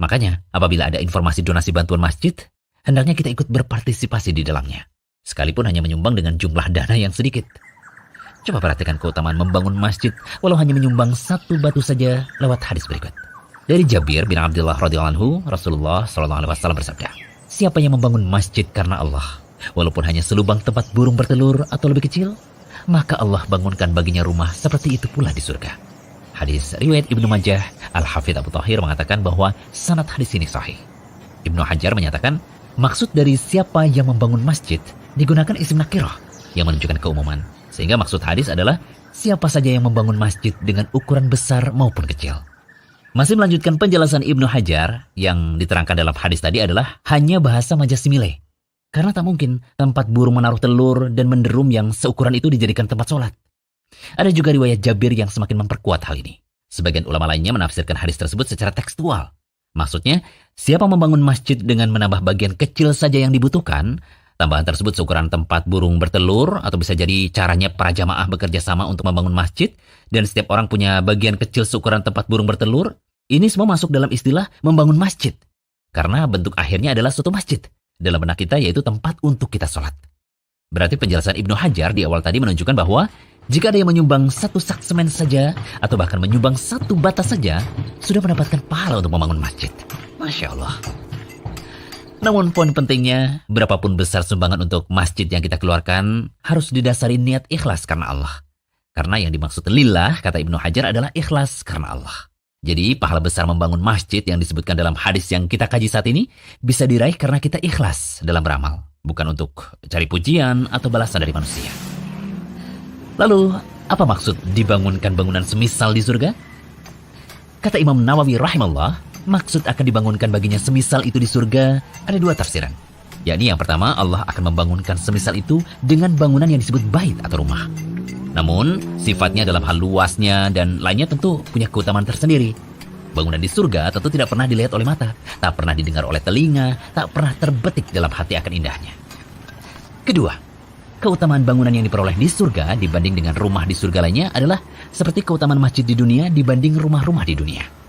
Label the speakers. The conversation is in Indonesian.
Speaker 1: Makanya, apabila ada informasi donasi bantuan masjid, hendaknya kita ikut berpartisipasi di dalamnya. Sekalipun hanya menyumbang dengan jumlah dana yang sedikit. Coba perhatikan keutamaan membangun masjid walau hanya menyumbang satu batu saja lewat hadis berikut. Dari Jabir bin Abdullah radhiyallahu anhu, Rasulullah SAW bersabda, siapa yang membangun masjid karena Allah, walaupun hanya selubang tempat burung bertelur atau lebih kecil, maka Allah bangunkan baginya rumah seperti itu pula di surga. Hadis riwayat Ibnu Majah. Al-Hafidz Abu Thahir mengatakan bahwa sanad hadis ini sahih. Ibnu Hajar menyatakan, maksud dari siapa yang membangun masjid digunakan isim nakirah yang menunjukkan keumuman. Sehingga maksud hadis adalah siapa saja yang membangun masjid dengan ukuran besar maupun kecil. Masih melanjutkan penjelasan Ibnu Hajar yang diterangkan dalam hadis tadi adalah hanya bahasa majasimile. Karena tak mungkin tempat burung menaruh telur dan menderum yang seukuran itu dijadikan tempat sholat. Ada juga riwayat Jabir yang semakin memperkuat hal ini. Sebagian ulama lainnya menafsirkan hadis tersebut secara tekstual. Maksudnya, siapa membangun masjid dengan menambah bagian kecil saja yang dibutuhkan, tambahan tersebut seukuran tempat burung bertelur, atau bisa jadi caranya para jamaah bekerja sama untuk membangun masjid, dan setiap orang punya bagian kecil seukuran tempat burung bertelur, ini semua masuk dalam istilah membangun masjid. Karena bentuk akhirnya adalah suatu masjid. Dalam benak kita yaitu tempat untuk kita sholat. Berarti penjelasan Ibnu Hajar di awal tadi menunjukkan bahwa jika ada yang menyumbang satu sak semen saja, atau bahkan menyumbang satu bata saja, sudah mendapatkan pahala untuk membangun masjid. Masya Allah. Namun poin pentingnya, berapapun besar sumbangan untuk masjid yang kita keluarkan, harus didasari niat ikhlas karena Allah. Karena yang dimaksud lillah, kata Ibnu Hajar, adalah ikhlas karena Allah. Jadi pahala besar membangun masjid yang disebutkan dalam hadis yang kita kaji saat ini, bisa diraih karena kita ikhlas dalam beramal. Bukan untuk cari pujian atau balasan dari manusia. Lalu, apa maksud dibangunkan bangunan semisal di surga? Kata Imam Nawawi rahimahullah, maksud akan dibangunkan baginya semisal itu di surga ada dua tafsiran. Yakni yang pertama, Allah akan membangunkan semisal itu dengan bangunan yang disebut bait atau rumah. Namun, sifatnya dalam hal luasnya dan lainnya tentu punya keutamaan tersendiri. Bangunan di surga tentu tidak pernah dilihat oleh mata, tak pernah didengar oleh telinga, tak pernah terbetik dalam hati akan indahnya. Kedua, keutamaan bangunan yang diperoleh di surga dibanding dengan rumah di surga lainnya adalah seperti keutamaan masjid di dunia dibanding rumah-rumah di dunia.